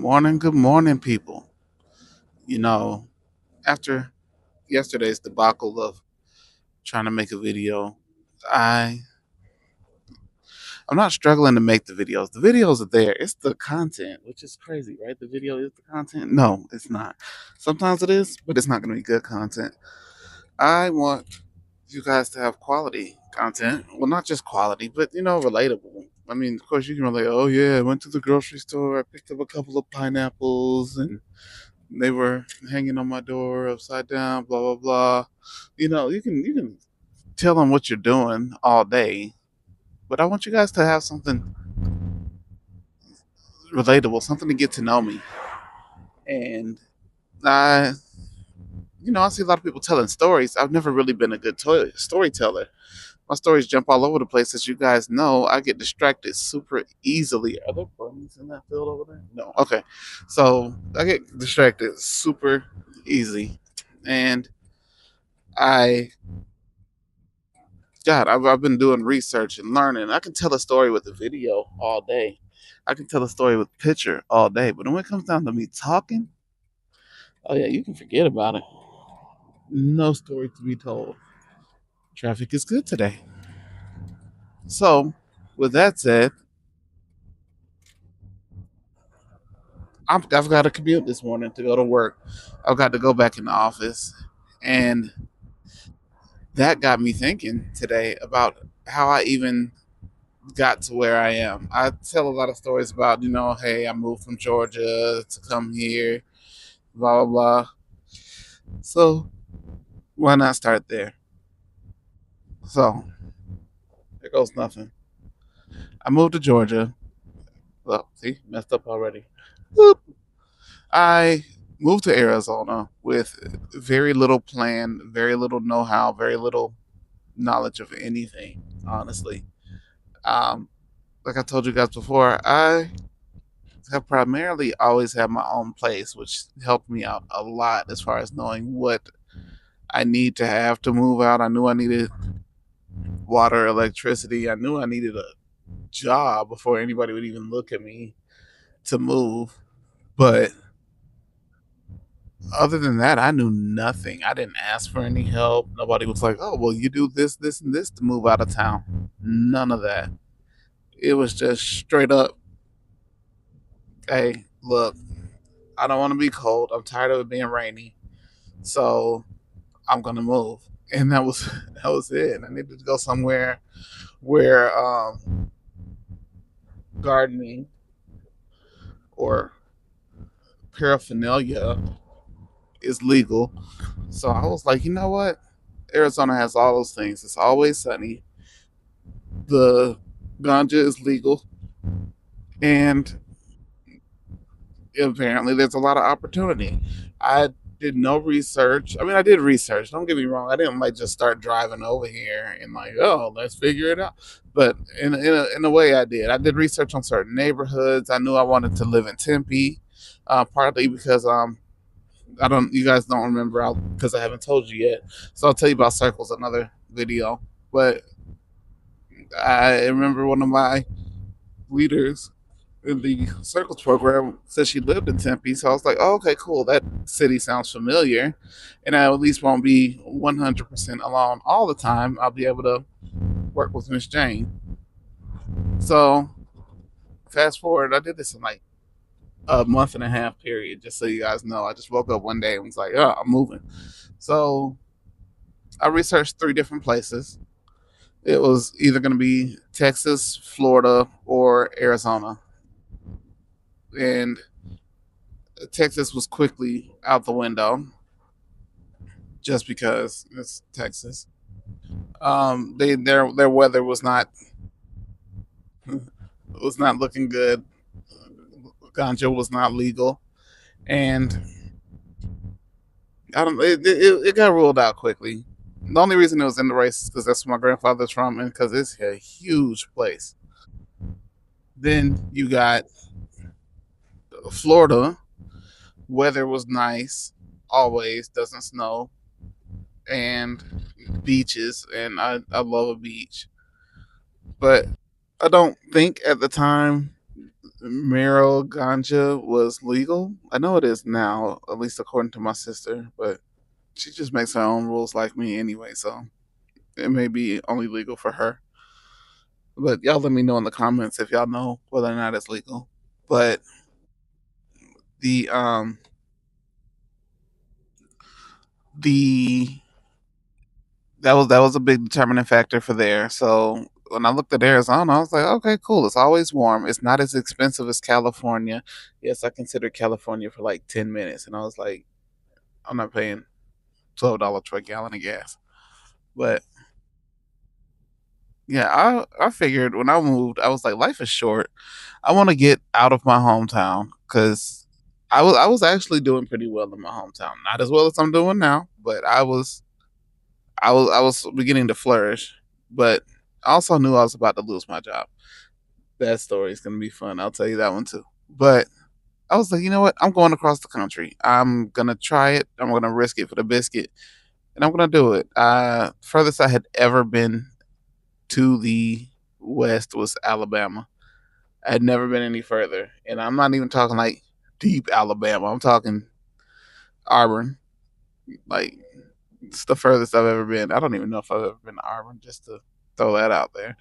Good morning, people. You know, after yesterday's debacle of trying to make a video, I I'm not struggling to make the videos. The videos are there. It's the content, which is crazy, right? The video is the content. No, it's not. Sometimes it is, but it's not going to be good content. I want you guys to have quality content. Well, not just quality, but relatable. I mean, of course, you can relate. Oh yeah, I went to the grocery store. I picked up a couple of pineapples and they were hanging on my door upside down, blah blah blah. You can tell them what you're doing all day, but I want you guys to have something relatable, something to get to know me. And I, I see a lot of people telling stories. I've never really been a good storyteller. My stories jump all over the place, as you guys know. I get distracted super easily. Are there bunnies in that field over there? No. Okay, so I get distracted super easy, and I I've been doing research and learning. I can tell a story with a video all day. I can tell a story with picture all day. But when it comes down to me talking, oh yeah, you can forget about it. No story to be told. Traffic is good today. So, with that said, I've got to commute this morning to go to work. I've got to go back in the office. And that got me thinking today about how I even got to where I am. I tell a lot of stories about, hey, I moved from Georgia to come here, blah, blah, blah. So why not start there? So there goes nothing. I moved to Georgia. Well, see, messed up already. Whoop. I moved to Arizona with very little plan, very little know how, very little knowledge of anything, honestly. Um, like I told you guys before, I have primarily always had my own place, which helped me out a lot as far as knowing what I need to have to move out. I knew I needed water, electricity. I knew I needed a job before anybody would even look at me to move. But other than that, I knew nothing. I didn't ask for any help. Nobody was like, oh, well, you do this, this, and this to move out of town. None of that. It was just straight up, hey, look, I don't want to be cold. I'm tired of it being rainy. So I'm going to move. And that was that was it. I needed to go somewhere where gardening or paraphernalia is legal. So I was like, you know what? Arizona has all those things. It's always sunny. The ganja is legal, and apparently there's a lot of opportunity. I did no research. I mean, I did research. Don't get me wrong. I didn't like just start driving over here and like, oh, let's figure it out. But in a way, I did. I did research on certain neighborhoods. I knew I wanted to live in Tempe, partly because I don't. You guys don't remember because I haven't told you yet. So I'll tell you about circles another video. But I remember one of my leaders in the circles program said she lived in Tempe. So I was like, oh, okay, cool. That city sounds familiar. And I at least won't be 100% alone all the time. I'll be able to work with Miss Jane. So fast forward, I did this in like a month and a half period, just so you guys know. I just woke up one day and was like, oh, I'm moving. So I researched three different places. It was either going to be Texas, Florida, or Arizona. And Texas was quickly out the window just because it's Texas. Their weather was not looking good. Ganja was not legal, and I don't. It got ruled out quickly. The only reason it was in the race is because that's where my grandfather's from, and because it's a huge place. Then you got Florida. Weather was nice, always doesn't snow, and beaches, and I love a beach. But I don't think at the time Mero ganja was legal. I know it is now, at least according to my sister, but she just makes her own rules like me anyway, so it may be only legal for her. But y'all let me know in the comments if y'all know whether or not it's legal. But the the that was a big determining factor for there. So when I looked at Arizona, I was like, okay, cool. It's always warm. It's not as expensive as California. Yes, I considered California for like 10 minutes, and I was like, I'm not paying $12 for a gallon of gas. But yeah, I figured when I moved, I was like, life is short. I want to get out of my hometown because I was actually doing pretty well in my hometown. Not as well as I'm doing now, but I was beginning to flourish. But I also knew I was about to lose my job. That story is gonna be fun. I'll tell you that one too. But I was like, you know what? I'm going across the country. I'm gonna try it. I'm gonna risk it for the biscuit, and I'm gonna do it. Furthest I had ever been to the west was Alabama. I had never been any further, and I'm not even talking like deep Alabama. I'm talking Auburn. Like it's the furthest I've ever been. I don't even know if I've ever been to Auburn. Just to throw that out there.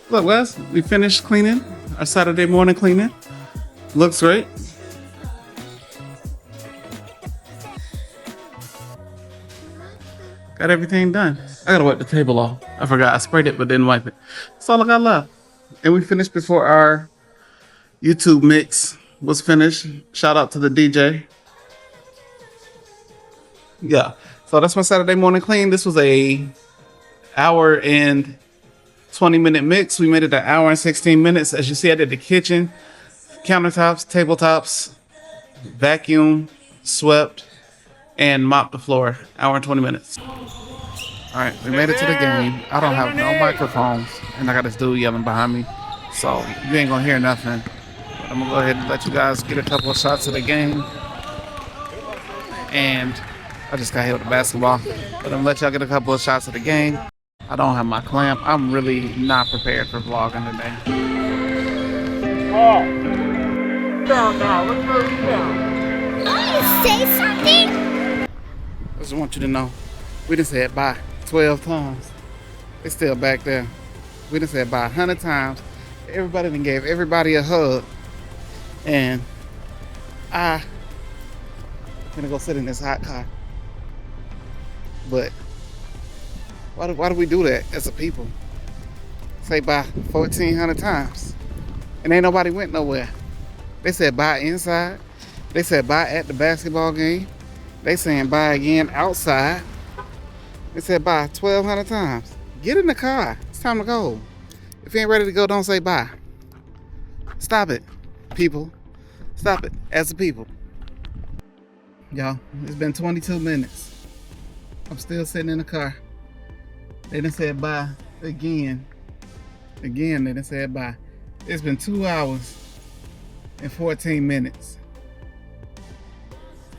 Look, Wes, we finished cleaning our Saturday morning cleaning. Looks great. Got everything done. I gotta wipe the table off. I forgot I sprayed it but didn't wipe it. That's all I got left. And we finished before our YouTube mix was finished. Shout out to the DJ. Yeah. So that's my Saturday morning clean. This was a hour and 20-minute mix. We made it an hour and 16 minutes. As you see, I did the kitchen, countertops, tabletops, vacuum, swept, and mopped the floor. Hour and 20 minutes. All right, we made it to the game. I don't have no microphones, and I got this dude yelling behind me, so you ain't gonna hear nothing. But I'm gonna go ahead and let you guys get a couple of shots of the game. And I just got hit with a basketball, but I'm gonna let y'all get a couple of shots of the game. I don't have my clamp. I'm really not prepared for vlogging today. Oh. Now, let's move down. Oh, you say something? I just want you to know, we done said bye 12 times. It's still back there. We done said bye 100 times. Everybody done gave everybody a hug. And I'm gonna go sit in this hot car. But why do we do that as a people? Say bye 1,400 times. And ain't nobody went nowhere. They said bye inside. They said bye at the basketball game. They saying bye again outside. They said bye 1,200 times. Get in the car. It's time to go. If you ain't ready to go, don't say bye. Stop it, people. Stop it, as a people. Y'all, it's been 22 minutes. I'm still sitting in the car. They done said bye again. Again, they done said bye. It's been 2 hours and 14 minutes.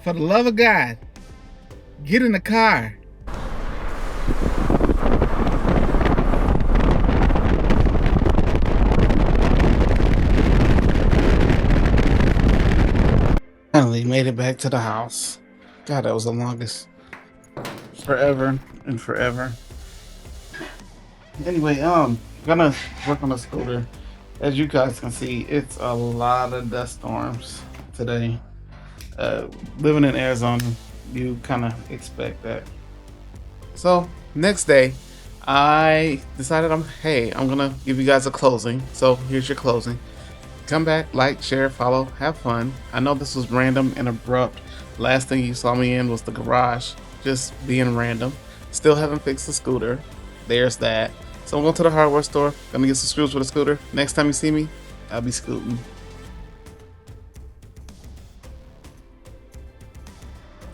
For the love of God, get in the car. Finally made it back to the house. God, that was the longest. Forever and forever. Anyway, gonna work on the scooter. As you guys can see, it's a lot of dust storms today. Living in Arizona, you kind of expect that. So next day, I decided I'm gonna give you guys a closing. So here's your closing. Come back, like, share, follow, have fun. I know this was random and abrupt. Last thing you saw me in was the garage, just being random. Still haven't fixed the scooter. There's that. So I'm going to the hardware store, gonna get some screws for the scooter. Next time you see me, I'll be scooting.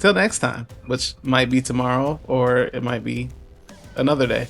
Till next time, which might be tomorrow or it might be another day.